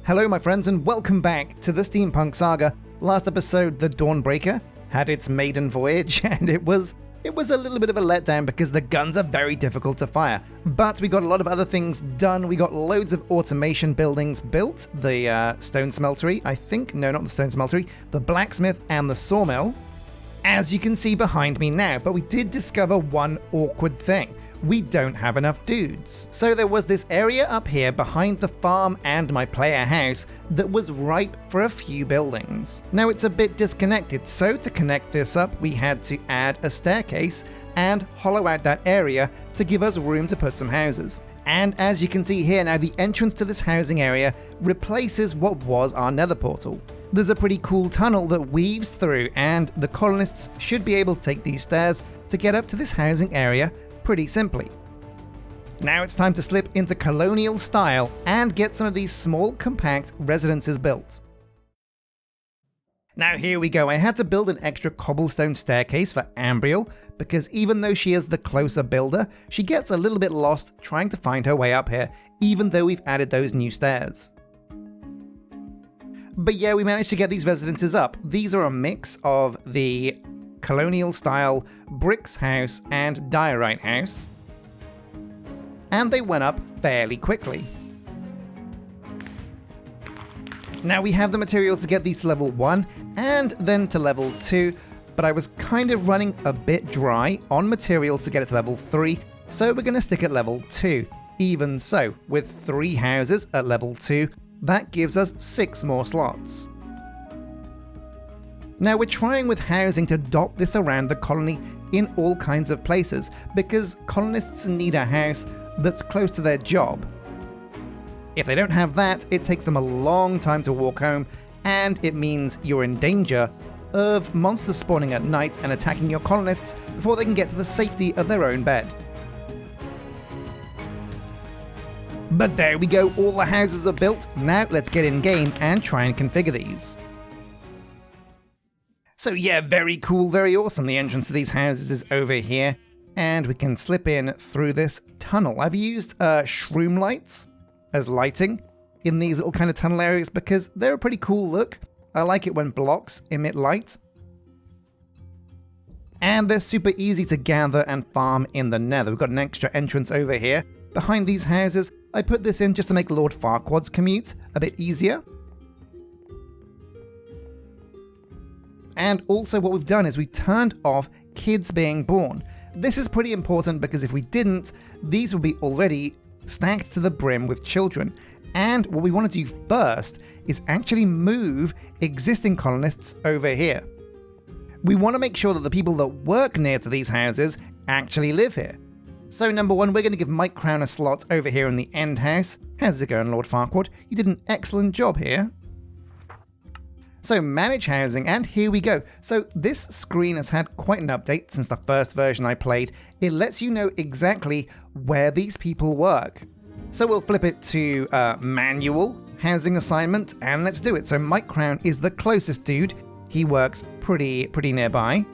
Hello my friends and welcome back to the Steampunk Saga. Last episode, the Dawnbreaker, had its maiden voyage and it was a little bit of a letdown because the guns are very difficult to fire. But we got a lot of other things done. We got loads of automation buildings built. The stone smeltery, I think. No, not the stone smeltery. The blacksmith and the sawmill. As you can see behind me now, but we did discover one awkward thing. We don't have enough dudes. So there was this area up here behind the farm and my player house that was ripe for a few buildings. Now it's a bit disconnected, so to connect this up we had to add a staircase and hollow out that area to give us room to put some houses. And as you can see here now, the entrance to this housing area replaces what was our nether portal. There's a pretty cool tunnel that weaves through and the colonists should be able to take these stairs to get up to this housing area pretty simply. Now it's time to slip into colonial style and get some of these small compact residences built. Now here we go. I had to build an extra cobblestone staircase for Ambriel because even though she is the closer builder, she gets a little bit lost trying to find her way up here, even though we've added those new stairs. But yeah, we managed to get these residences up. These are a mix of the colonial style bricks house and diorite house, and they went up fairly quickly. Now we have the materials to get these to level 1 and then to level 2, but I was kind of running a bit dry on materials to get it to level 3, so we're going to stick at level 2. Even so, with 3 houses at level 2, that gives us 6 more slots. Now we're trying with housing to dot this around the colony in all kinds of places because colonists need a house that's close to their job. If they don't have that, it takes them a long time to walk home and it means you're in danger of monsters spawning at night and attacking your colonists before they can get to the safety of their own bed. But there we go, all the houses are built. Now let's get in game and try and configure these. So yeah, very cool, very awesome. The entrance to these houses is over here, and we can slip in through this tunnel. I've used shroom lights as lighting in these little kind of tunnel areas because they're a pretty cool look. I like it when blocks emit light. And they're super easy to gather and farm in the nether. We've got an extra entrance over here. Behind these houses, I put this in just to make Lord Farquaad's commute a bit easier. And also what we've done is we turned off kids being born. This is pretty important because if we didn't, these would be already stacked to the brim with children. And what we want to do first is actually move existing colonists over here. We want to make sure that the people that work near to these houses actually live here. So number 1, we're going to give Mike Crown a slot over here in the end house. How's it going, Lord Farquaad? You did an excellent job here. So manage housing, and here we go. So this screen has had quite an update since the first version I played. It lets you know exactly where these people work. So we'll flip it to manual housing assignment, and let's do it. So Mike Crown is the closest dude. He works pretty nearby.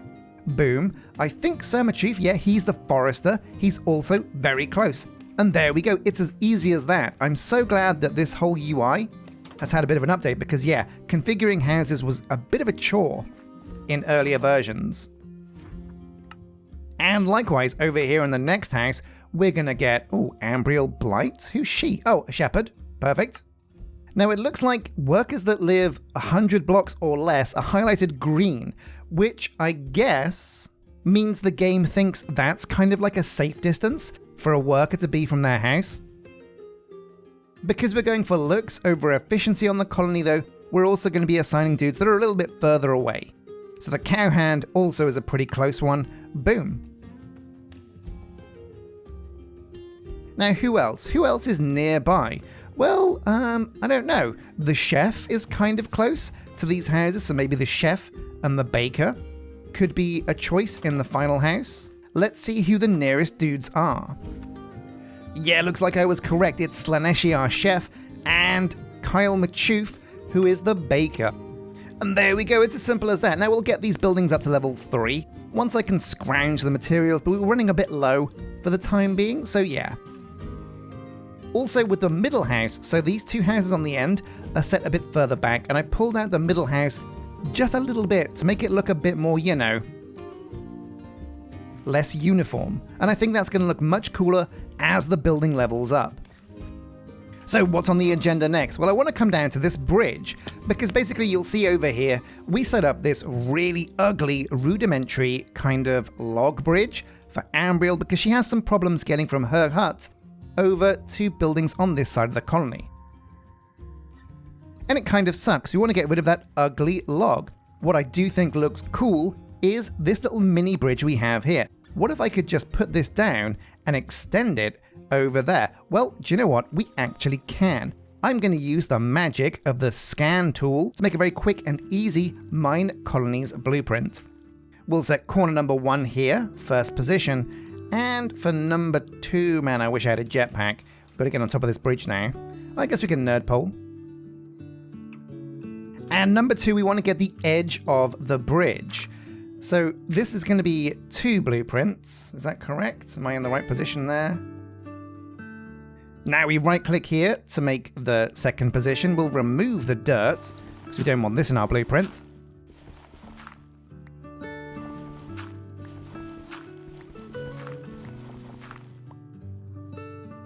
Boom. I think Sir Machouf, yeah, he's the forester. He's also very close. And there we go. It's as easy as that. I'm so glad that this whole UI has had a bit of an update because, yeah, configuring houses was a bit of a chore in earlier versions. And likewise, over here in the next house, we're going to get, Ambriel Blight. Who's she? Oh, a shepherd. Perfect. Now it looks like workers that live 100 blocks or less are highlighted green, which I guess means the game thinks that's kind of like a safe distance for a worker to be from their house. Because we're going for looks over efficiency on the colony though, we're also going to be assigning dudes that are a little bit further away. So the cowhand also is a pretty close one. Boom. Now who else? Who else is nearby? Well, I don't know. The chef is kind of close to these houses, so maybe the chef and the baker could be a choice in the final house. Let's see who the nearest dudes are. Yeah, looks like I was correct. It's Slaneshi, our chef, and Kyle Machouf, who is the baker. And there we go, it's as simple as that. Now we'll get these buildings up to level 3 once I can scrounge the materials, but we were running a bit low for the time being, so yeah. Also with the middle house, so these two houses on the end, are set a bit further back, and I pulled out the middle house just a little bit to make it look a bit more, you know, less uniform. And I think that's going to look much cooler as the building levels up. So what's on the agenda next? Well, I want to come down to this bridge, because basically you'll see over here, we set up this really ugly, rudimentary kind of log bridge for Ambriel, because she has some problems getting from her hut over to buildings on this side of the colony. And it kind of sucks. We want to get rid of that ugly log. What I do think looks cool is this little mini bridge we have here. What if I could just put this down and extend it over there? Well, do you know what? We actually can. I'm going to use the magic of the scan tool to make a very quick and easy Minecolonies blueprint. We'll set corner number 1 here, first position, and for number 2, man, I wish I had a jetpack. Got to get on top of this bridge now. I guess we can nerd pole. And number 2, we want to get the edge of the bridge. So this is going to be 2 blueprints. Is that correct? Am I in the right position there? Now we right click here to make the second position. We'll remove the dirt because we don't want this in our blueprint.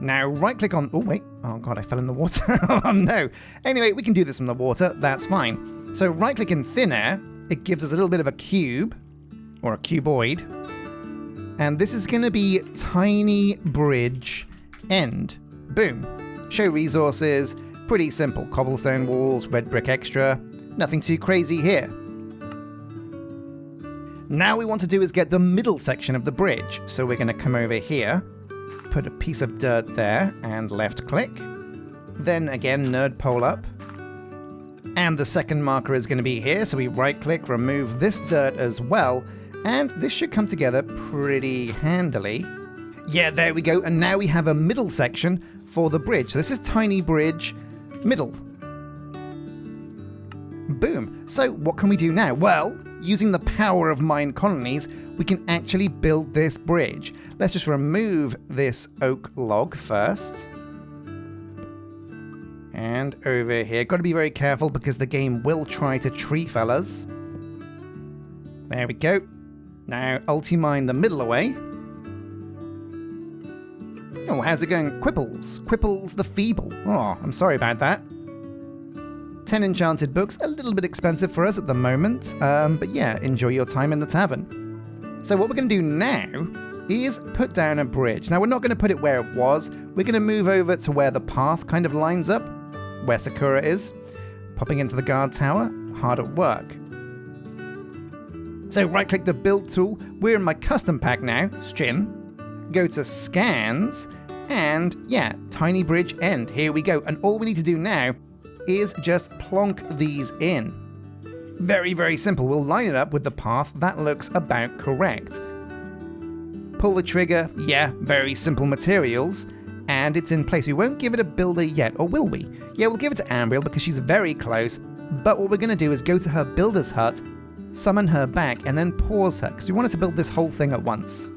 Now right click on, oh wait, oh god, I fell in the water. Oh no. Anyway, we can do this from the water, that's fine. So right click in thin air, it gives us a little bit of a cube, or a cuboid. And this is going to be tiny bridge end. Boom. Show resources, pretty simple. Cobblestone walls, red brick extra, nothing too crazy here. Now we want to do is get the middle section of the bridge. So we're going to come over here, put a piece of dirt there, and left click. Then again, nerd pole up. And the second marker is going to be here, so we right click, remove this dirt as well, and this should come together pretty handily. Yeah, there we go, and now we have a middle section for the bridge. So this is tiny bridge, middle. Boom. So what can we do now? Well, using the power of Minecolonies, we can actually build this bridge. Let's just remove this oak log first. And over here, got to be very careful because the game will try to tree fellas. There we go. Now, ulti-mine the middle away. Oh, how's it going? Quipples. Quipples the Feeble. Oh, I'm sorry about that. 10 enchanted books, a little bit expensive for us at the moment. But yeah, enjoy your time in the tavern. So what we're going to do now is put down a bridge. Now, we're not going to put it where it was. We're going to move over to where the path kind of lines up, where Sakura is. Popping into the guard tower, hard at work. So right-click the build tool. We're in my custom pack now, Sjin. Go to scans, and yeah, tiny bridge end. Here we go. And all we need to do now is just plonk these in. Very, very simple. We'll line it up with the path that looks about correct. Pull the trigger. Yeah, very simple materials. And it's in place. We won't give it a builder yet, or will we? Yeah, we'll give it to Ambriel because she's very close. But what we're going to do is go to her builder's hut, summon her back, and then pause her, because we wanted to build this whole thing at once.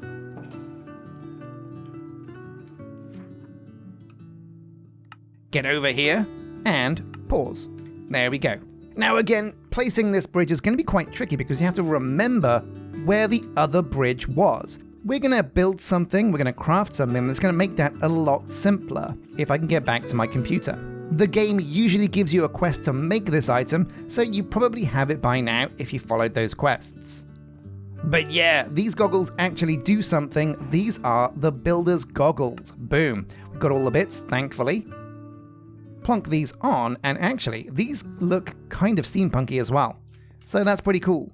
Get over here, and pause. There we go. Now again, placing this bridge is going to be quite tricky because you have to remember where the other bridge was. We're going to build something, we're going to craft something that's going to make that a lot simpler if I can get back to my computer. The game usually gives you a quest to make this item, so you probably have it by now if you followed those quests. But yeah, these goggles actually do something. These are the builder's goggles. Boom. We've got all the bits, thankfully. Plonk these on, and actually, these look kind of steampunky as well. So that's pretty cool.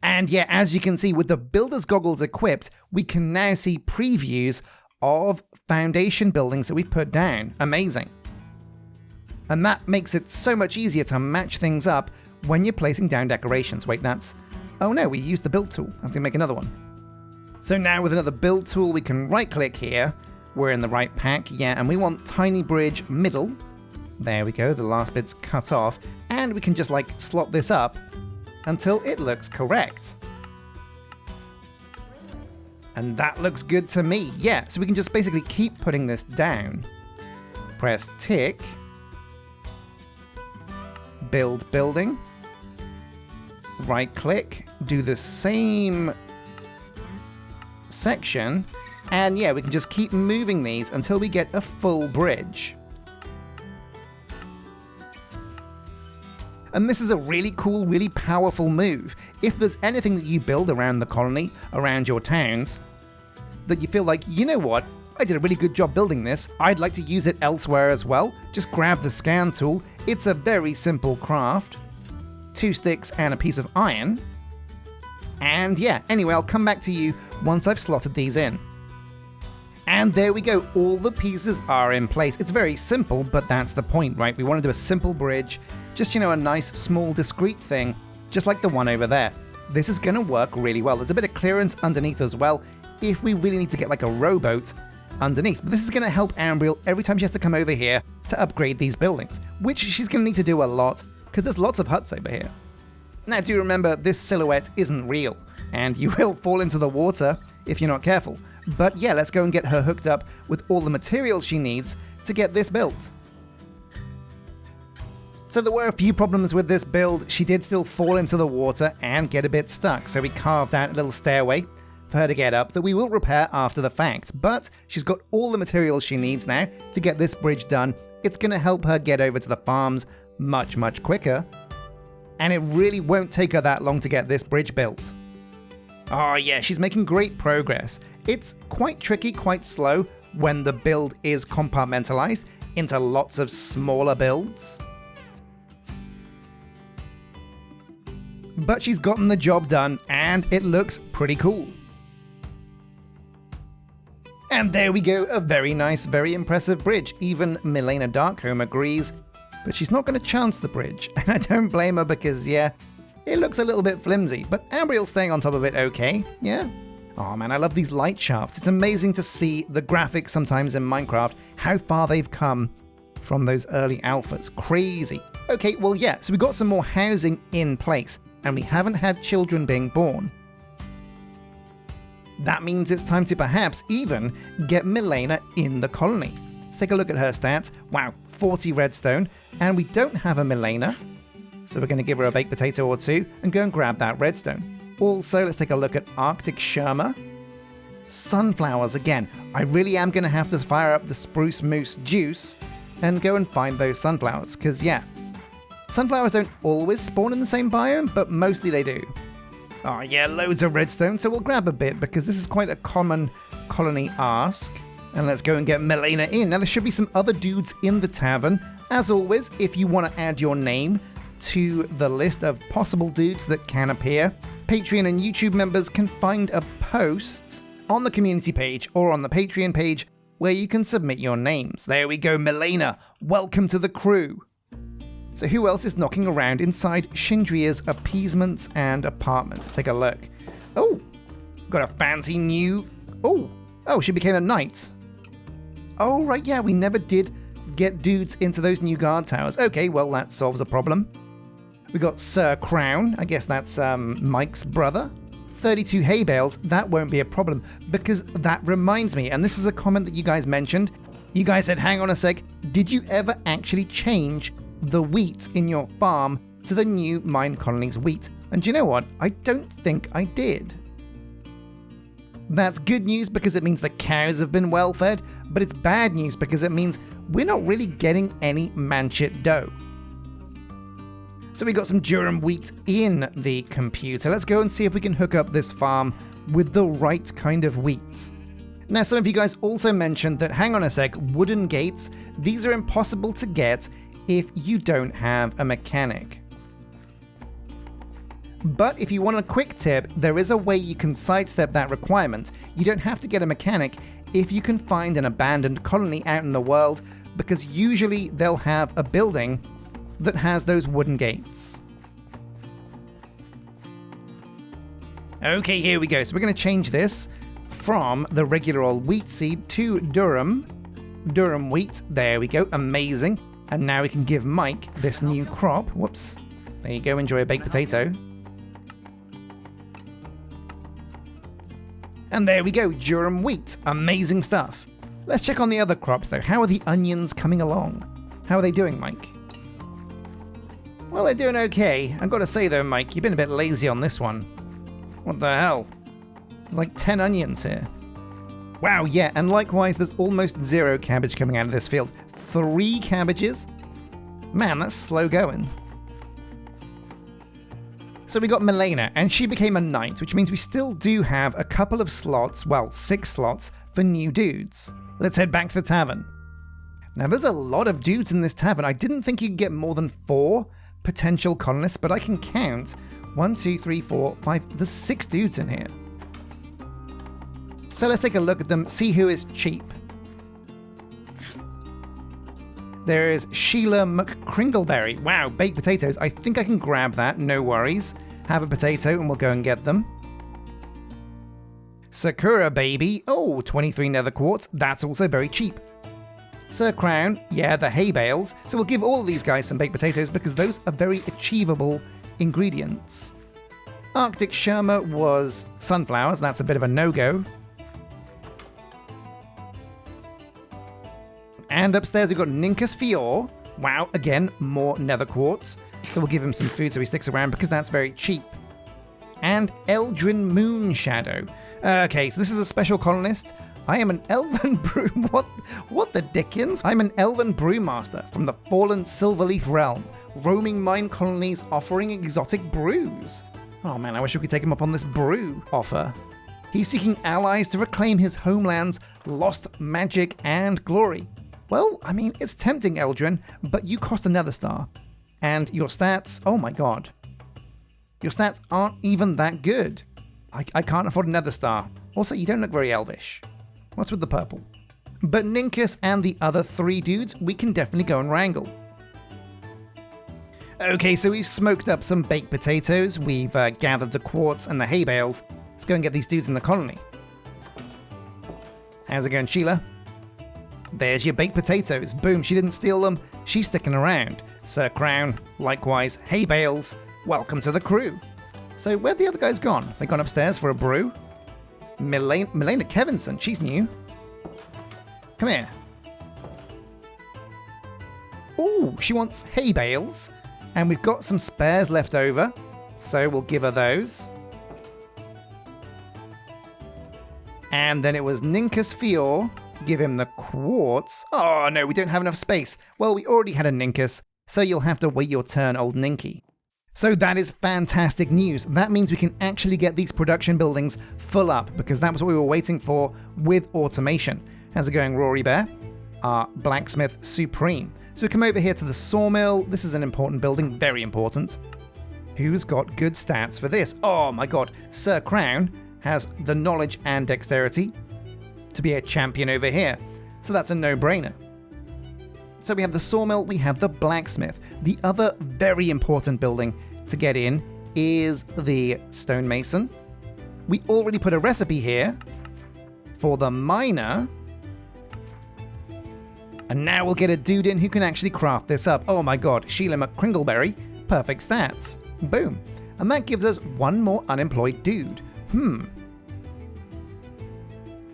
And yeah, as you can see, with the builder's goggles equipped, we can now see previews of foundation buildings that we put down. Amazing. And that makes it so much easier to match things up when you're placing down decorations. Wait, that's... Oh no, we used the build tool. I have to make another one. So now with another build tool, we can right-click here. We're in the right pack, yeah, and we want tiny bridge middle. There we go, the last bit's cut off. And we can just like slot this up until it looks correct. And that looks good to me. Yeah, so we can just basically keep putting this down. Press tick. build building. Right click, do the same section, and yeah, we can just keep moving these until we get a full bridge. And this is a really cool, really powerful move. If there's anything that you build around the colony, around your towns, that you feel like, you know what, I did a really good job building this, I'd like to use it elsewhere as well, just grab the scan tool. It's a very simple craft. 2 sticks and a piece of iron. And yeah, anyway, I'll come back to you once I've slotted these in. And there we go, all the pieces are in place. It's very simple, but that's the point, right? We want to do a simple bridge, just, you know, a nice, small, discreet thing, just like the one over there. This is going to work really well. There's a bit of clearance underneath as well, if we really need to get like a rowboat underneath. But this is going to help Ambriel every time she has to come over here to upgrade these buildings, which she's going to need to do a lot, because there's lots of huts over here. Now, do remember, this silhouette isn't real, and you will fall into the water if you're not careful. But yeah, let's go and get her hooked up with all the materials she needs to get this built. So there were a few problems with this build. She did still fall into the water and get a bit stuck, so we carved out a little stairway for her to get up that we will repair after the fact. But she's got all the materials she needs now to get this bridge done. It's going to help her get over to the farms much, much quicker. And it really won't take her that long to get this bridge built. Oh yeah, she's making great progress. It's quite tricky, quite slow when the build is compartmentalized into lots of smaller builds. But she's gotten the job done, and it looks pretty cool. And there we go, a very nice, very impressive bridge. Even Milena Darkholme agrees, but she's not going to chance the bridge. And I don't blame her because, yeah, it looks a little bit flimsy, but Ambriel's staying on top of it okay, yeah? Oh man, I love these light shafts. It's amazing to see the graphics sometimes in Minecraft, how far they've come from those early alphas. Crazy. Okay, well yeah, so we got some more housing in place, and we haven't had children being born. That means it's time to perhaps even get Milena in the colony. Let's take a look at her stats. Wow, 40 redstone, and we don't have a Milena, so we're going to give her a baked potato or two and go and grab that redstone. Also, let's take a look at Arctic Sherma. Sunflowers again. I really am going to have to fire up the spruce moose juice and go and find those sunflowers, because yeah, sunflowers don't always spawn in the same biome, but mostly they do. Oh yeah, loads of redstone, so we'll grab a bit because this is quite a common colony ask. And let's go and get Milena in. Now there should be some other dudes in the tavern. As always, if you want to add your name to the list of possible dudes that can appear, Patreon and YouTube members can find a post on the community page or on the Patreon page where you can submit your names. There we go, Milena. Welcome to the crew. So who else is knocking around inside Shindria's appeasements and apartments? Let's take a look. Oh, got a fancy new... Oh, she became a knight. Oh, right, yeah, we never did get dudes into those new guard towers. Okay, well, that solves a problem. We got Sir Crown. I guess that's Mike's brother. 32 hay bales. That won't be a problem, because that reminds me, and this is a comment that you guys mentioned. You guys said, hang on a sec, did you ever actually change the wheat in your farm to the new Minecolonies wheat? And do you know what? I don't think I did. That's good news because it means the cows have been well fed, but it's bad news because it means we're not really getting any manchit dough. So we got some durum wheat in the computer. Let's go and see if we can hook up this farm with the right kind of wheat. Now, some of you guys also mentioned that, hang on a sec, wooden gates, these are impossible to get if you don't have a mechanic. But if you want a quick tip, there is a way you can sidestep that requirement. You don't have to get a mechanic if you can find an abandoned colony out in the world, because usually they'll have a building that has those wooden gates. Okay, here we go. So we're going to change this from the regular old wheat seed to durum wheat. There we go. Amazing. And now we can give Mike this new crop. Whoops. There you go. Enjoy a baked potato. And there we go. Durum wheat. Amazing stuff. Let's check on the other crops though. How are the onions coming along? How are they doing, Mike? Well, they're doing okay. I've got to say though, Mike, you've been a bit lazy on this one. What the hell? There's like 10 onions here. Wow, yeah, and likewise, there's almost 0 cabbage coming out of this field. 3 cabbages? Man, that's slow going. So we got Milena, and she became a knight, which means we still do have a couple of slots, well, 6 slots, for new dudes. Let's head back to the tavern. Now, there's a lot of dudes in this tavern. I didn't think you could get more than 4 potential colonists, but I can count 1, 2, 3, 4, 5, there's 6 dudes in here. So let's take a look at them, see who is cheap. There is Sheila McCringleberry. Wow, baked potatoes. I think I can grab that, no worries. Have a potato and we'll go and get them. Sakura Baby. Oh, 23 nether quartz. That's also very cheap. Sir Crown. Yeah, the hay bales. So we'll give all of these guys some baked potatoes because those are very achievable ingredients. Arctic Sherma was sunflowers. That's a bit of a no-go. And upstairs we've got Ninkus Fior. Wow, again, more nether quartz. So we'll give him some food so he sticks around because that's very cheap. And Eldrin Moon Shadow. Okay, so this is a special colonist. I am an elven brew... What the dickens? I'm an elven brewmaster from the fallen Silverleaf realm, roaming mine colonies offering exotic brews. Oh man, I wish we could take him up on this brew offer. He's seeking allies to reclaim his homeland's lost magic and glory. Well, I mean, it's tempting, Eldrin, but you cost another star. And your stats, oh my god. Your stats aren't even that good. I can't afford another star. Also, you don't look very elvish. What's with the purple? But Ninkus and the other 3 dudes, we can definitely go and wrangle. Okay, so we've smoked up some baked potatoes, we've gathered the quartz and the hay bales. Let's go and get these dudes in the colony. How's it going, Sheila? There's your baked potatoes. Boom, she didn't steal them. She's sticking around. Sir Crown, likewise. Hay bales, welcome to the crew. So where'd the other guys gone? They gone upstairs for a brew? Milena Kevinson, she's new. Come here. Ooh, she wants hay bales. And we've got some spares left over. So we'll give her those. And then it was Ninkus Fior. Give him the quartz. Oh no, we don't have enough space. Well, we already had a Ninkus, so you'll have to wait your turn, old Ninky. So that is fantastic news. That means we can actually get these production buildings full up, because that was what we were waiting for with automation. How's it going, Rory Bear? Our blacksmith supreme. So we come over here to the sawmill. This is an important building, very important. Who's got good stats for this? Oh my god, Sir Crown has the knowledge and dexterity to be a champion over here. So that's a no-brainer. So we have the sawmill, we have the blacksmith. The other very important building to get in is the stonemason. We already put a recipe here for the miner. And now we'll get a dude in who can actually craft this up. Oh my god, Sheila McCringleberry, perfect stats. Boom. And that gives us 1 more unemployed dude.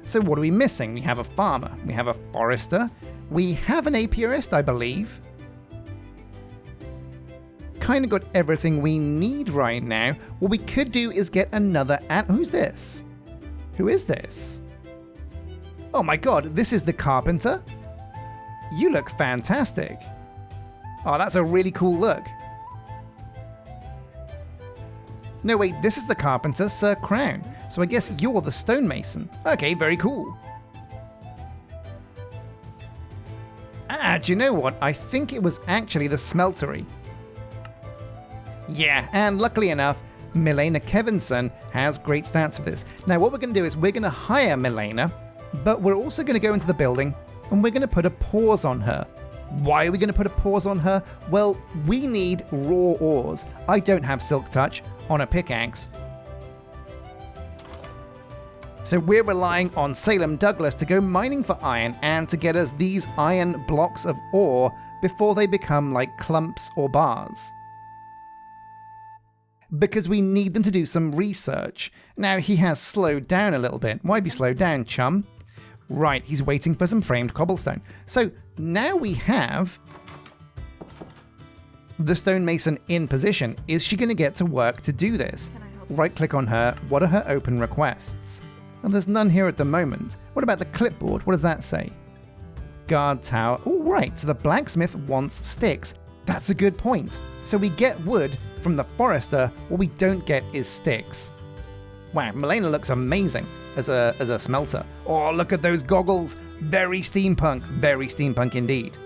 So what are we missing? We have a farmer, we have a forester, we have an apiarist, I believe. Kind of got everything we need right now. What we could do is get another who's this? Who is this? Oh my god, this is the carpenter? You look fantastic. Oh, that's a really cool look. No wait, this is the carpenter, Sir Crown. So I guess you're the stonemason. Okay, very cool. Do you know what? I think it was actually the smeltery. Yeah, and luckily enough, Milena Kevinson has great stats for this. Now what we're going to do is we're going to hire Milena, but we're also going to go into the building and we're going to put a pause on her. Why are we going to put a pause on her? Well, we need raw ores. I don't have silk touch on a pickaxe. So we're relying on Salem Douglas to go mining for iron and to get us these iron blocks of ore before they become like clumps or bars. Because we need them to do some research. Now he has slowed down a little bit. Why have you slowed down, chum? Right, he's waiting for some framed cobblestone. So now we have the stonemason in position. Is she going to get to work to do this? Right-click on her. What are her open requests? Well, there's none here at the moment. What about the clipboard? What does that say? Guard tower. Oh, right, so the blacksmith wants sticks. That's a good point. So we get wood from the forester, what we don't get is sticks. Wow, Milena looks amazing as a smelter. Oh, look at those goggles. Very steampunk indeed.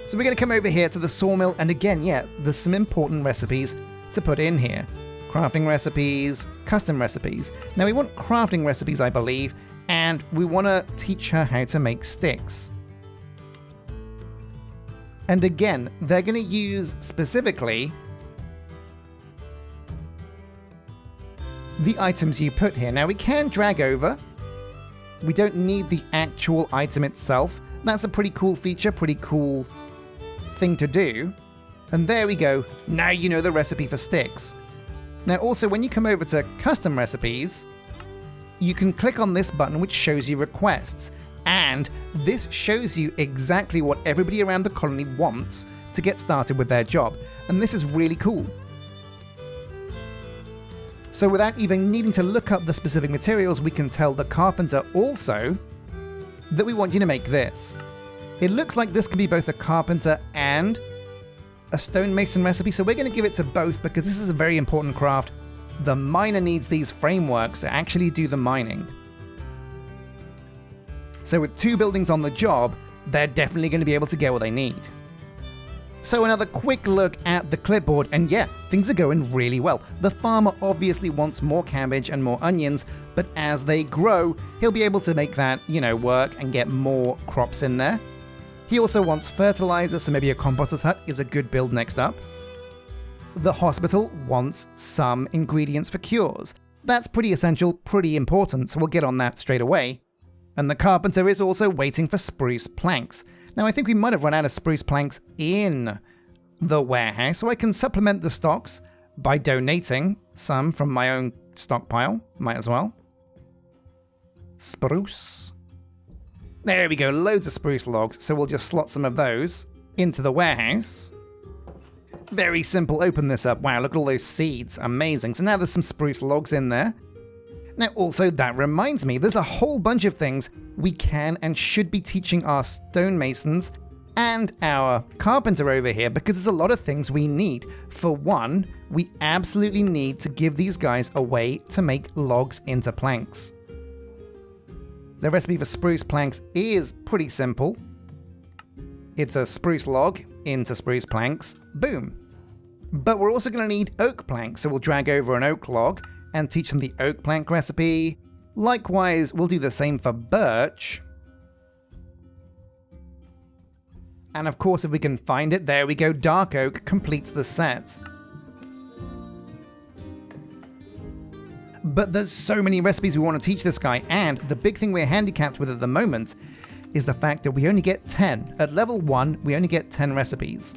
So we're going to come over here to the sawmill, and again, yeah, there's some important recipes to put in here. Crafting recipes, custom recipes. Now we want crafting recipes, I believe, and we want to teach her how to make sticks. And again, they're going to use specifically the items you put here. Now we can drag over. We don't need the actual item itself. That's a pretty cool feature, pretty cool thing to do. And there we go. Now you know the recipe for sticks. Now also, when you come over to custom recipes, you can click on this button which shows you requests. And this shows you exactly what everybody around the colony wants to get started with their job. And this is really cool. So without even needing to look up the specific materials, we can tell the carpenter also that we want you to make this. It looks like this could be both a carpenter and a stonemason recipe, so we're going to give it to both because this is a very important craft. The miner needs these frameworks to actually do the mining. So with 2 buildings on the job, they're definitely going to be able to get what they need. So another quick look at the clipboard, and yeah, things are going really well. The farmer obviously wants more cabbage and more onions, but as they grow, he'll be able to make that, work and get more crops in there. He also wants fertilizer, so maybe a composter's hut is a good build next up. The hospital wants some ingredients for cures. That's pretty essential, pretty important, so we'll get on that straight away. And the carpenter is also waiting for spruce planks. Now I think we might have run out of spruce planks in the warehouse, so I can supplement the stocks by donating some from my own stockpile. Might as well. Spruce. There we go, loads of spruce logs, so we'll just slot some of those into the warehouse. Very simple, open this up. Wow, look at all those seeds, amazing. So now there's some spruce logs in there. Now also, that reminds me, there's a whole bunch of things we can and should be teaching our stonemasons and our carpenter over here, because there's a lot of things we need. For one, we absolutely need to give these guys a way to make logs into planks. The recipe for spruce planks is pretty simple. It's a spruce log into spruce planks, boom. But we're also going to need oak planks, so we'll drag over an oak log and teach them the oak plank recipe. Likewise, we'll do the same for birch. And of course, if we can find it, there we go, dark oak completes the set. But there's so many recipes we want to teach this guy, and the big thing we're handicapped with at the moment is the fact that we only get 10. At level 1, we only get 10 recipes.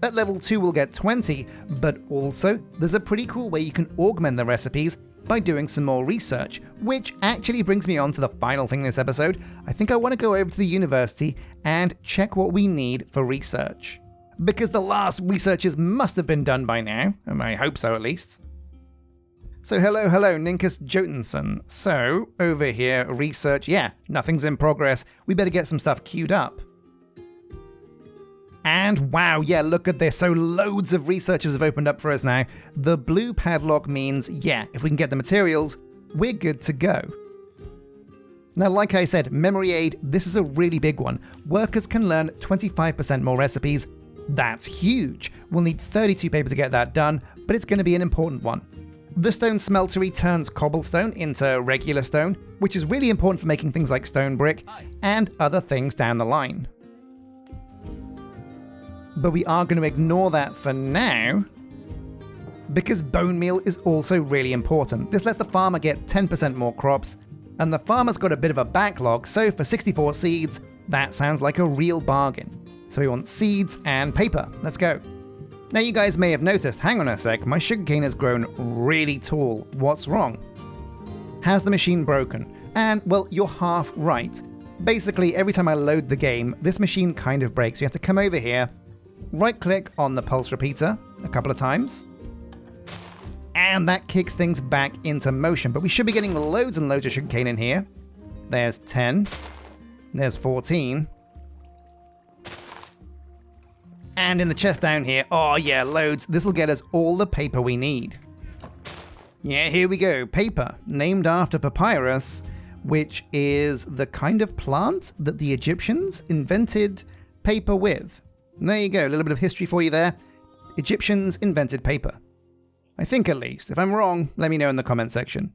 At level 2, we'll get 20, but also there's a pretty cool way you can augment the recipes by doing some more research, which actually brings me on to the final thing this episode. I think I want to go over to the university and check what we need for research. Because the last researches must have been done by now, and I hope so at least. So hello, Ninkus Jotunson. So, over here, research, yeah, nothing's in progress. We better get some stuff queued up. And wow, yeah, look at this. So loads of researchers have opened up for us now. The blue padlock means, yeah, if we can get the materials, we're good to go. Now, like I said, memory aid, this is a really big one. Workers can learn 25% more recipes. That's huge. We'll need 32 paper to get that done, but it's going to be an important one. The stone smeltery turns cobblestone into regular stone, which is really important for making things like stone brick and other things down the line. But we are going to ignore that for now, because bone meal is also really important. This lets the farmer get 10% more crops, and the farmer's got a bit of a backlog, so for 64 seeds, that sounds like a real bargain. So we want seeds and paper. Let's go. Now you guys may have noticed, hang on a sec, my sugarcane has grown really tall. What's wrong? Has the machine broken? And well, you're half right. Basically, every time I load the game, this machine kind of breaks. You have to come over here, right-click on the pulse repeater a couple of times, and that kicks things back into motion. But we should be getting loads and loads of sugarcane in here. There's 10. There's 14. And in the chest down here, oh yeah, loads. This will get us all the paper we need. Yeah, here we go. Paper, named after papyrus, which is the kind of plant that the Egyptians invented paper with. And there you go, a little bit of history for you there. Egyptians invented paper. I think at least. If I'm wrong, let me know in the comment section.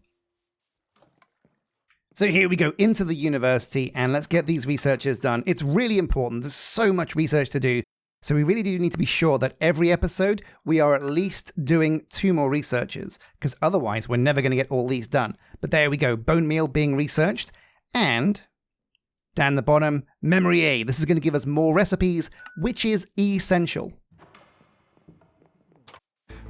So here we go into the university, and let's get these researches done. It's really important. There's so much research to do. So we really do need to be sure that every episode we are at least doing 2 more researches, because otherwise we're never going to get all these done. But there we go, bone meal being researched, and down the bottom, memory A. This is going to give us more recipes, which is essential.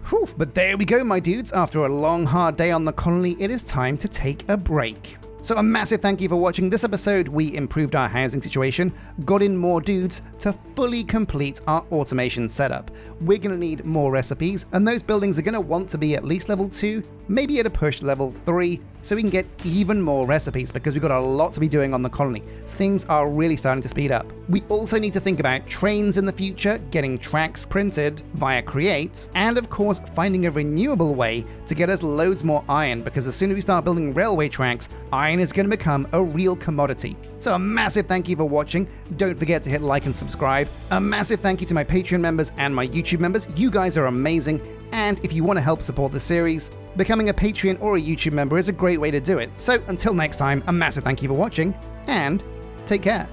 Whew, but there we go, my dudes. After a long, hard day on the colony, it is time to take a break. So a massive thank you for watching this episode. We improved our housing situation, got in more dudes to fully complete our automation setup. We're going to need more recipes, and those buildings are going to want to be at least level 2, maybe at a push level 3, so we can get even more recipes, because we've got a lot to be doing on the colony. Things are really starting to speed up. We also need to think about trains in the future, getting tracks printed via Create, and of course finding a renewable way to get us loads more iron, because as soon as we start building railway tracks, iron is going to become a real commodity. So a massive thank you for watching. Don't forget to hit like and subscribe. A massive thank you to my Patreon members and my YouTube members. You guys are amazing. And if you want to help support the series, becoming a Patreon or a YouTube member is a great way to do it. So until next time, a massive thank you for watching, and take care.